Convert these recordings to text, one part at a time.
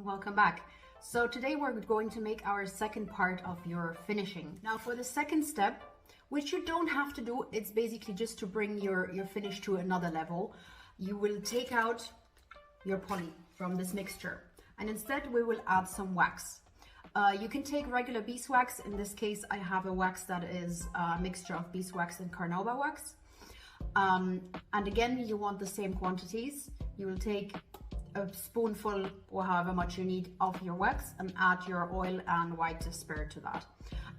Welcome back. So today we're going to make our second part of your finishing. Now for the second step, which you don't have to do, it's basically just to bring your finish to another level. You will take out your poly from this mixture and instead we will add some wax. You can take regular beeswax. In this case I have a wax that is a mixture of beeswax and carnauba wax. And again, you want the same quantities. You will take a spoonful or however much you need of your wax and add your oil and white spirit to that.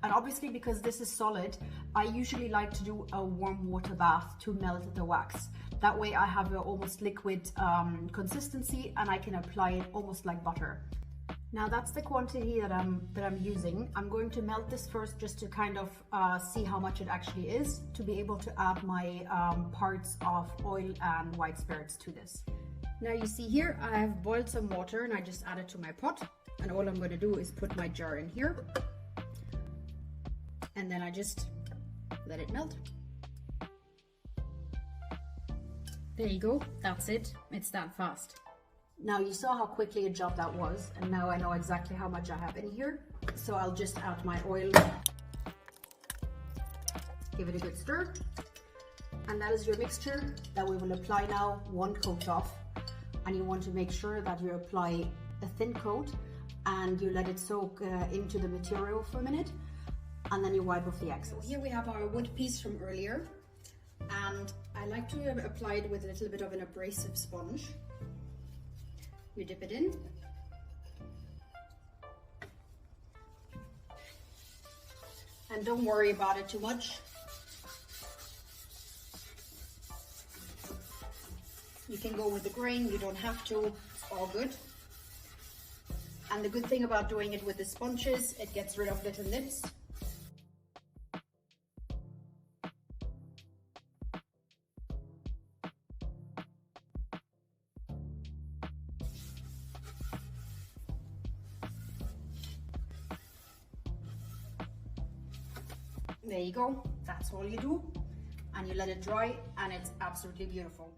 And obviously, because this is solid, I usually like to do a warm water bath to melt the wax. That way I have an almost liquid consistency and I can apply it almost like butter. Now that's the quantity that I'm using. I'm going to melt this first just to kind of see how much it actually is, to be able to add my parts of oil and white spirits to this. Now you see here I have boiled some water and I just added to my pot, and all I'm going to do is put my jar in here and then I just let it melt. There you go, that's it. It's that fast. Now you saw how quickly a job that was, and now I know exactly how much I have in here. So I'll just add my oil, give it a good stir, and that is your mixture that we will apply now one coat of. And you want to make sure that you apply a thin coat and you let it soak into the material for a minute, and then you wipe off the excess. Here we have our wood piece from earlier, and I like to apply it with a little bit of an abrasive sponge. You dip it in, and don't worry about it too much. You can go with the grain, you don't have to, it's all good. And the good thing about doing it with the sponges, it gets rid of little nips. There you go, that's all you do. And you let it dry and it's absolutely beautiful.